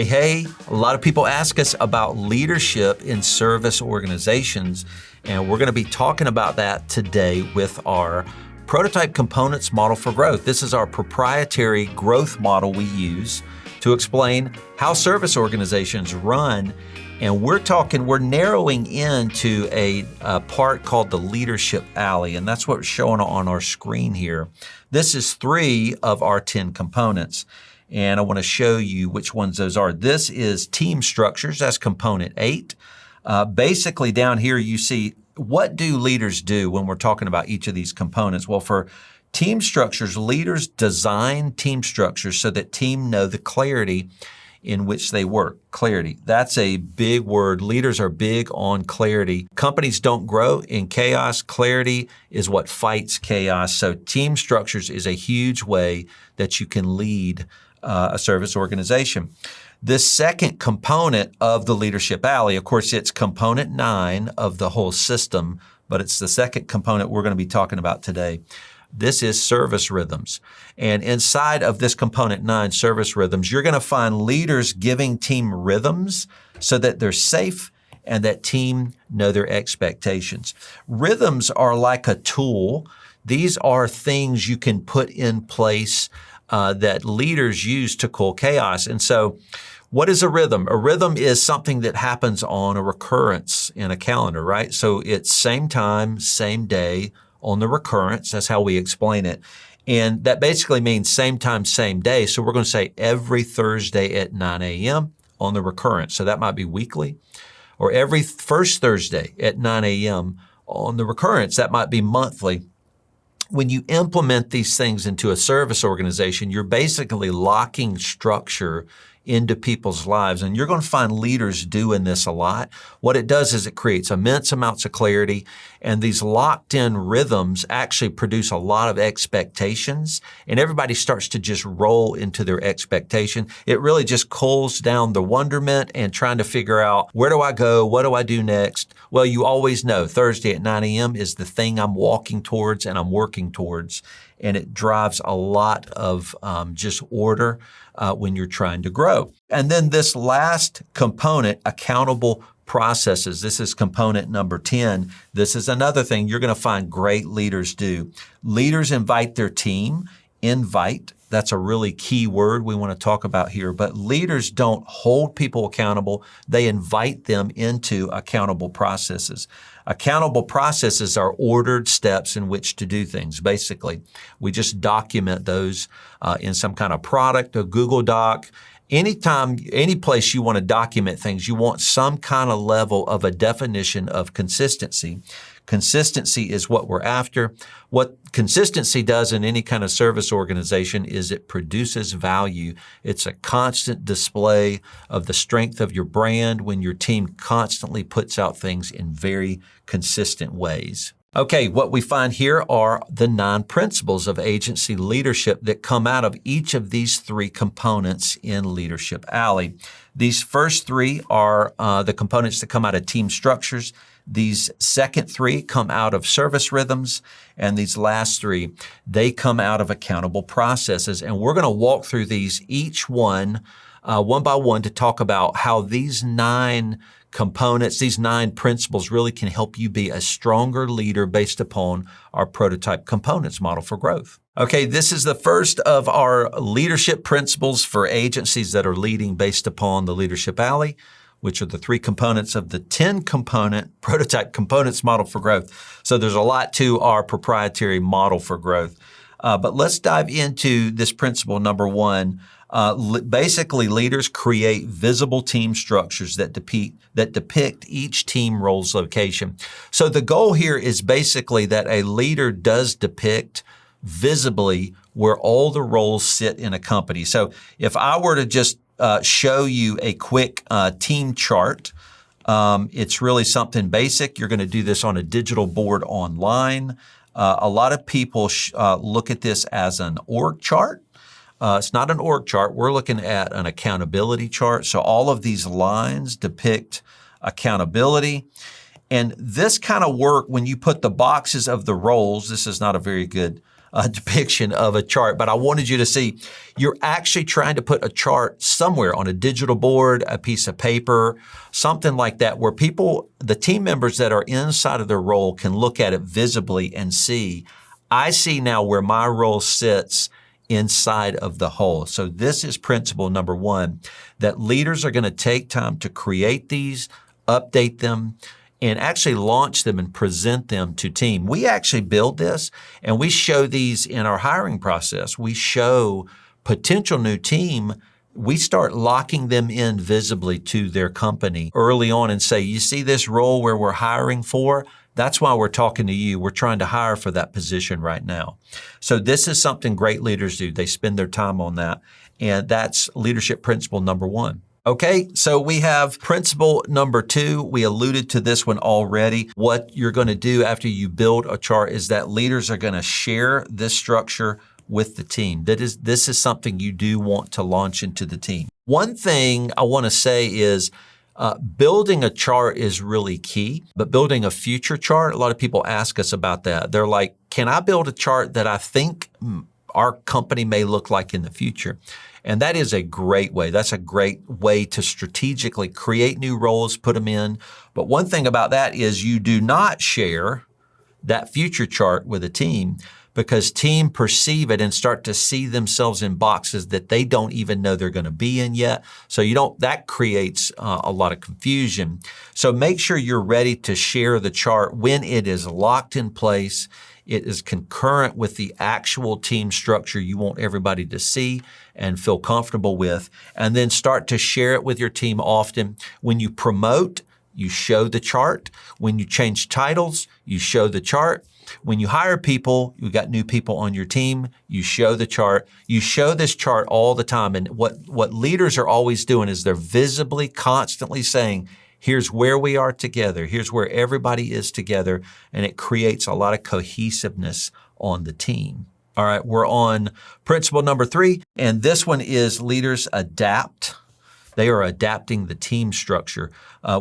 Hey, a lot of people ask us about leadership in service organizations, and we're going to be talking about that today with our prototype components model for growth. This is our proprietary growth model we use to explain how service organizations run. And we're narrowing into a part called the leadership alley, and that's what's showing on our screen here. This is 3 of our 10 components. And I want to show you which ones those are. This is team structures. That's component 8. Basically down here you see, what do leaders do when we're talking about each of these components? Well, for team structures, leaders design team structures so that team know the clarity in which they work. Clarity. That's a big word. Leaders are big on clarity. Companies don't grow in chaos. Clarity is what fights chaos. So team structures is a huge way that you can lead a service organization. This second component of the leadership alley, of course, it's component 9 of the whole system, but it's the second component we're going to be talking about today. This is service rhythms. And inside of this component 9, service rhythms, you're going to find leaders giving team rhythms so that they're safe and that team know their expectations. Rhythms are like a tool. These are things you can put in place that leaders use to cool chaos. And so what is a rhythm? A rhythm is something that happens on a recurrence in a calendar, right? So it's same time, same day on the recurrence. That's how we explain it. And that basically means same time, same day. So we're going to say every Thursday at 9 a.m. on the recurrence. So that might be weekly. Or every first Thursday at 9 a.m. on the recurrence. That might be monthly. When you implement these things into a service organization, you're basically locking structure into people's lives. And you're going to find leaders doing this a lot. What it does is it creates immense amounts of clarity. And these locked in rhythms actually produce a lot of expectations. And everybody starts to just roll into their expectation. It really just cools down the wonderment and trying to figure out, where do I go? What do I do next? Well, you always know Thursday at 9 a.m. is the thing I'm walking towards and I'm working towards. And it drives a lot of just order when you're trying to grow. And then this last component, accountable processes. This is component number 10. This is another thing you're going to find great leaders do. Leaders invite their team. Invite. That's a really key word we want to talk about here. But leaders don't hold people accountable. They invite them into accountable processes. Accountable processes are ordered steps in which to do things. Basically, we just document those in some kind of product, a Google Doc. Anytime, any place you want to document things, you want some kind of level of a definition of consistency. Consistency is what we're after. What consistency does in any kind of service organization is it produces value. It's a constant display of the strength of your brand when your team constantly puts out things in very consistent ways. Okay, what we find here are the 9 principles of agency leadership that come out of each of these 3 components in Leadership Alley. These first 3 are the components that come out of team structures. These second 3 come out of service rhythms, and these last 3, they come out of accountable processes. And we're going to walk through these each one by one to talk about how these 9 components, these 9 principles really can help you be a stronger leader based upon our prototype components model for growth. Okay, this is the first of our leadership principles for agencies that are leading based upon the Leadership Alley, which are the 3 components of the 10-component prototype components model for growth. So there's a lot to our proprietary model for growth. But let's dive into this principle number 1. Basically, leaders create visible team structures that depict each team role's location. So the goal here is basically that a leader does depict visibly where all the roles sit in a company. So if I were to just show you a quick team chart, it's really something basic. You're going to do this on a digital board online. A lot of people look at this as an org chart. It's not an org chart. We're looking at an accountability chart. So all of these lines depict accountability. And this kind of work, when you put the boxes of the roles, this is not a very good depiction of a chart, but I wanted you to see you're actually trying to put a chart somewhere on a digital board, a piece of paper, something like that, where people, the team members that are inside of their role can look at it visibly and see, I see now where my role sits inside of the whole. So this is principle number one, that leaders are going to take time to create these, update them, and actually launch them and present them to team. We actually build this and we show these in our hiring process. We show potential new team, we start locking them in visibly to their company early on and say, you see this role where we're hiring for? That's why we're talking to you. We're trying to hire for that position right now. So this is something great leaders do. They spend their time on that. And that's leadership principle number one. Okay, so we have principle number two. We alluded to this one already. What you're going to do after you build a chart is that leaders are going to share this structure with the team. This is something you do want to launch into the team. One thing I want to say is building a chart is really key, but building a future chart, a lot of people ask us about that. They're like, can I build a chart that I think our company may look like in the future? And that is a great way. That's a great way to strategically create new roles, put them in. But one thing about that is you do not share that future chart with a team, because team perceive it and start to see themselves in boxes that they don't even know they're going to be in yet. So that creates a lot of confusion. So make sure you're ready to share the chart when it is locked in place. It is concurrent with the actual team structure you want everybody to see and feel comfortable with, and then start to share it with your team often. When you promote, you show the chart. When you change titles, you show the chart. When you hire people, you got new people on your team, you show the chart. You show this chart all the time. And what leaders are always doing is they're visibly, constantly saying, here's where we are together. Here's where everybody is together. And it creates a lot of cohesiveness on the team. All right, we're on principle number three. And this one is leaders adapt. They are adapting the team structure.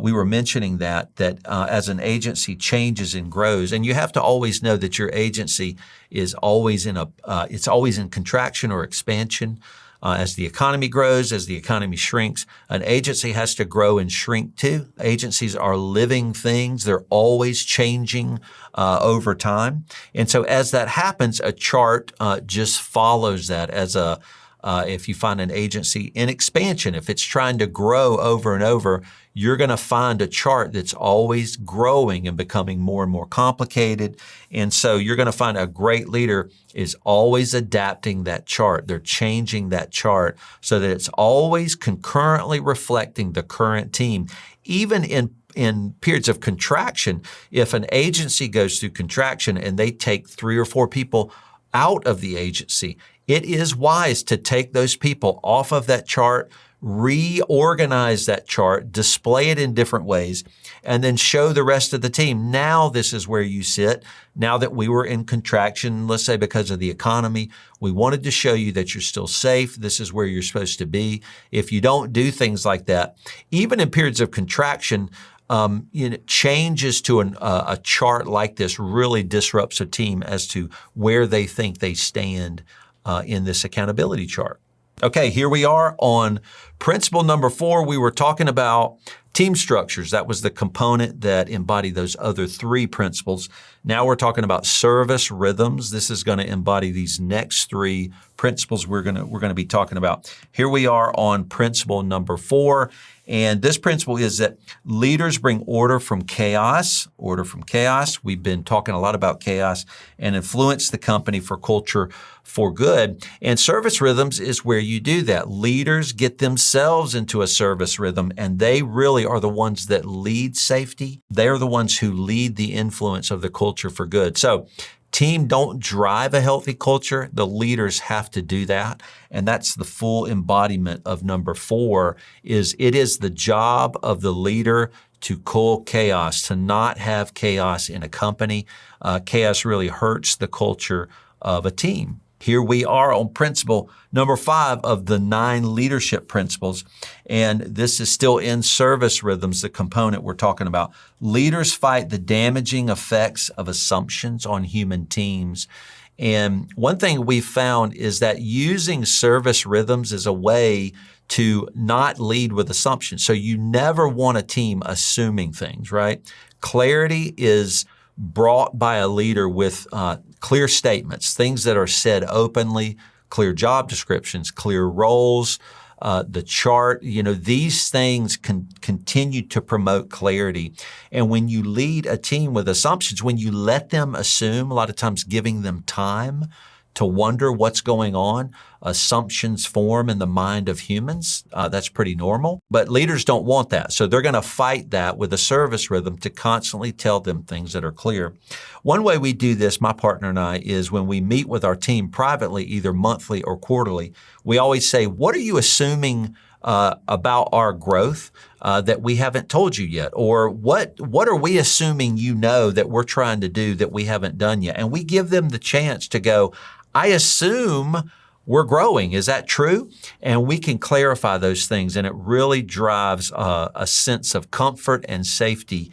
We were mentioning that as an agency changes and grows, and you have to always know that your agency is always it's always in contraction or expansion. As the economy grows, as the economy shrinks, an agency has to grow and shrink too. Agencies are living things. They're always changing over time. And so as that happens, a chart just follows that as if you find an agency in expansion, if it's trying to grow over and over, you're going to find a chart that's always growing and becoming more and more complicated. And so you're going to find a great leader is always adapting that chart. They're changing that chart so that it's always concurrently reflecting the current team. Even in periods of contraction, if an agency goes through contraction and they take 3 or 4 people out of the agency, it is wise to take those people off of that chart, reorganize that chart, display it in different ways, and then show the rest of the team. Now this is where you sit. Now that we were in contraction, let's say because of the economy, we wanted to show you that you're still safe. This is where you're supposed to be. If you don't do things like that, even in periods of contraction, changes to a chart like this really disrupts a team as to where they think they stand in this accountability chart. Okay, here we are on principle number 4. We were talking about team structures. That was the component that embodied those other 3 principles. Now we're talking about service rhythms. This is going to embody these next 3 principles we're going to be talking about. Here we are on principle number 4. And this principle is that leaders bring order from chaos. Order from chaos. We've been talking a lot about chaos, and influence the company for culture for good. And service rhythms is where you do that. Leaders get themselves into a service rhythm, and they really are the ones that lead safety. They're the ones who lead the influence of the culture for good. So team don't drive a healthy culture. The leaders have to do that. And that's the full embodiment of number 4 is it is the job of the leader to cull chaos, to not have chaos in a company. Chaos really hurts the culture of a team. Here we are on principle number 5 of the 9 leadership principles. And this is still in service rhythms, the component we're talking about. Leaders fight the damaging effects of assumptions on human teams. And one thing we found is that using service rhythms is a way to not lead with assumptions. So you never want a team assuming things, right? Clarity is brought by a leader with clear statements, things that are said openly, clear job descriptions, clear roles, the chart. These things can continue to promote clarity. And when you lead a team with assumptions, when you let them assume, a lot of times giving them time to wonder what's going on, assumptions form in the mind of humans. That's pretty normal. But leaders don't want that. So they're going to fight that with a service rhythm to constantly tell them things that are clear. One way we do this, my partner and I, is when we meet with our team privately, either monthly or quarterly, we always say, what are you assuming about our growth that we haven't told you yet? Or what are we assuming that we're trying to do that we haven't done yet? And we give them the chance to go, I assume we're growing. Is that true? And we can clarify those things, and it really drives a sense of comfort and safety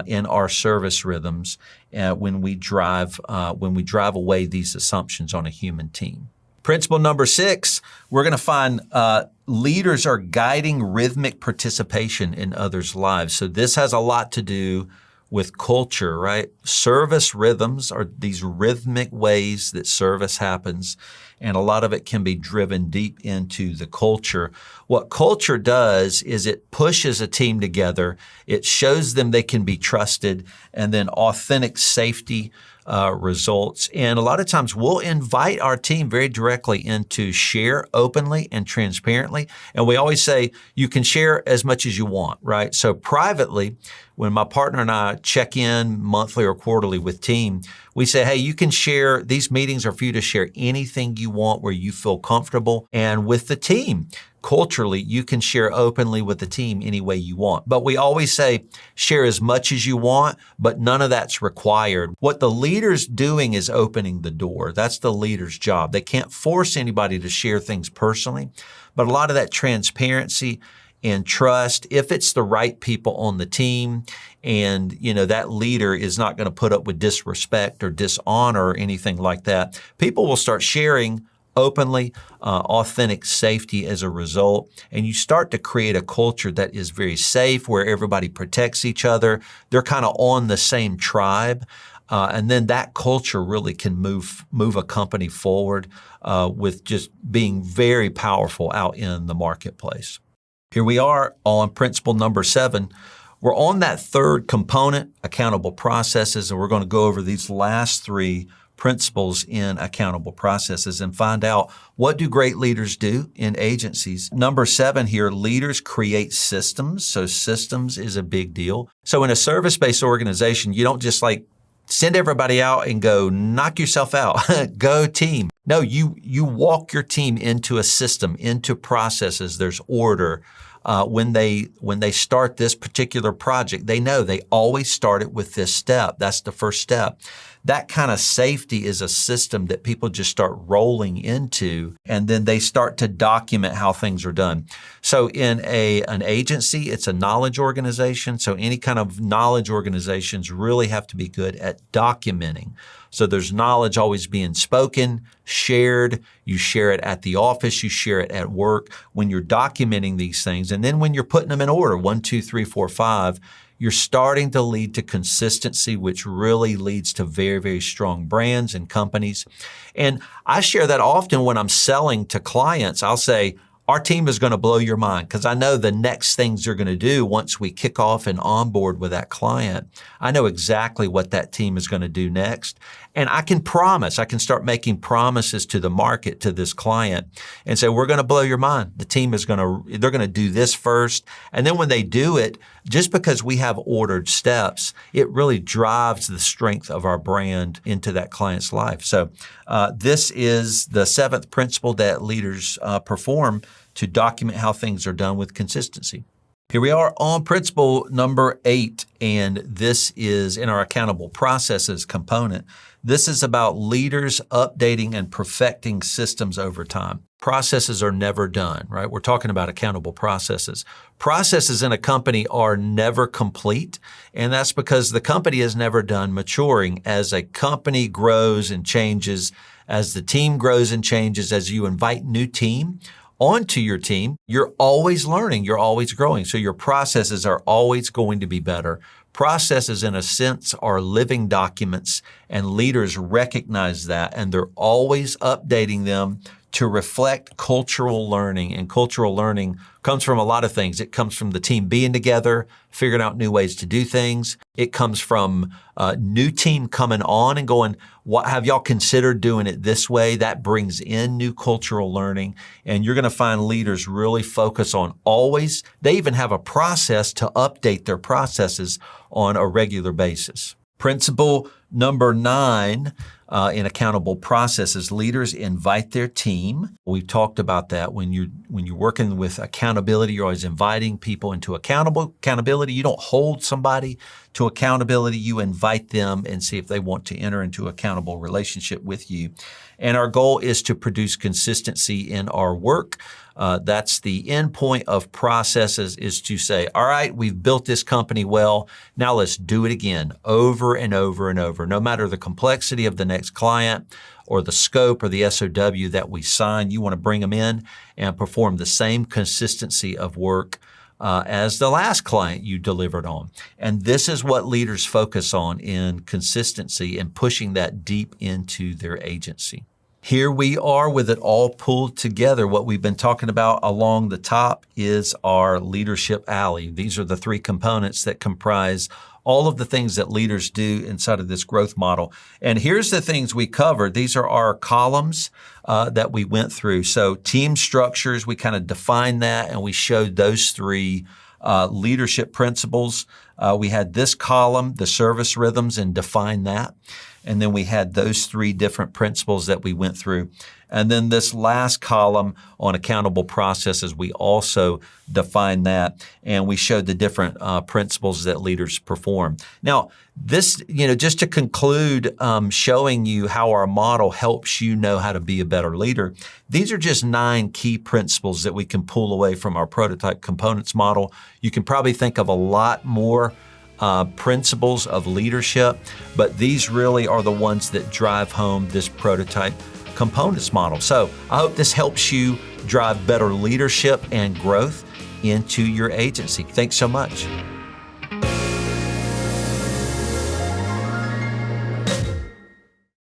in our service rhythms when we drive away these assumptions on a human team. Principle number 6, we're going to find leaders are guiding rhythmic participation in others' lives. So this has a lot to do with culture, right? Service rhythms are these rhythmic ways that service happens, and a lot of it can be driven deep into the culture. What culture does is it pushes a team together, it shows them they can be trusted, and then authentic safety results. And a lot of times we'll invite our team very directly into share openly and transparently. And we always say, you can share as much as you want, right? So privately, when my partner and I check in monthly or quarterly with team, we say, hey, you can share, these meetings are for you to share anything you want where you feel comfortable. And with the team, culturally, you can share openly with the team any way you want. But we always say, share as much as you want, but none of that's required. What the leader's doing is opening the door. That's the leader's job. They can't force anybody to share things personally, but a lot of that transparency and trust, if it's the right people on the team, and that leader is not going to put up with disrespect or dishonor or anything like that, people will start sharing openly, authentic safety as a result. And you start to create a culture that is very safe, where everybody protects each other. They're kind of on the same tribe. And then that culture really can move a company forward with just being very powerful out in the marketplace. Here we are on principle number 7. We're on that third component, accountable processes, and we're going to go over these last 3 principles in accountable processes and find out, what do great leaders do in agencies? Number 7 here, leaders create systems. So systems is a big deal. So in a service-based organization, you don't just send everybody out and go, knock yourself out, go team. No, you walk your team into a system, into processes. There's order. When they start this particular project, they know they always start it with this step. That's the first step. That kind of safety is a system that people just start rolling into, and then they start to document how things are done. So in an agency, it's a knowledge organization. So any kind of knowledge organizations really have to be good at documenting. So there's knowledge always being spoken, shared. You share it at the office, you share it at work when you're documenting these things. And then when you're putting them in order, 1, 2, 3, 4, 5, you're starting to lead to consistency, which really leads to very, very strong brands and companies. And I share that often when I'm selling to clients. I'll say, our team is going to blow your mind, because I know the next things they're going to do once we kick off and onboard with that client. I know exactly what that team is going to do next. And I can start making promises to the market, to this client, and say, we're going to blow your mind. The team they're going to do this first. And then when they do it, just because we have ordered steps, it really drives the strength of our brand into that client's life. So this is the 7th principle that leaders perform to document how things are done with consistency. Here we are on principle number 8, and this is in our accountable processes component. This is about leaders updating and perfecting systems over time. Processes are never done, right? We're talking about accountable processes. Processes in a company are never complete, and that's because the company is never done maturing. As a company grows and changes, as the team grows and changes, as you invite new team onto your team, you're always learning, you're always growing. So your processes are always going to be better. Processes, in a sense, are living documents, and leaders recognize that, and they're always updating them to reflect cultural learning. And cultural learning comes from a lot of things. It comes from the team being together, figuring out new ways to do things. It comes from a new team coming on and going, "What have y'all considered doing it this way?" That brings in new cultural learning. And you're going to find leaders really focus on always, they even have a process to update their processes on a regular basis. Principle number 9 in accountable processes, leaders invite their team. We've talked about that. When you're working with accountability, you're always inviting people into accountability. You don't hold somebody to accountability. You invite them and see if they want to enter into accountable relationship with you. And our goal is to produce consistency in our work. That's the end point of processes, is to say, all right, we've built this company well. Now let's do it again over and over and over. No matter the complexity of the next client or the scope or the SOW that we sign, you want to bring them in and perform the same consistency of work as the last client you delivered on. And this is what leaders focus on in consistency and pushing that deep into their agency. Here we are with it all pulled together. What we've been talking about along the top is our leadership alley. These are the 3 components that comprise all of the things that leaders do inside of this growth model. And here's the things we covered. These are our columns that we went through. So team structures, we kind of defined that, and we showed those 3 leadership principles. We had this column, the service rhythms, and defined that. And then we had those 3 different principles that we went through. And then this last column on accountable processes, we also defined that, and we showed the different principles that leaders perform. Now, this, just to conclude, showing you how our model helps you know how to be a better leader, these are just 9 key principles that we can pull away from our prototype components model. You can probably think of a lot more principles of leadership, but these really are the ones that drive home this prototype components model. So I hope this helps you drive better leadership and growth into your agency. Thanks so much.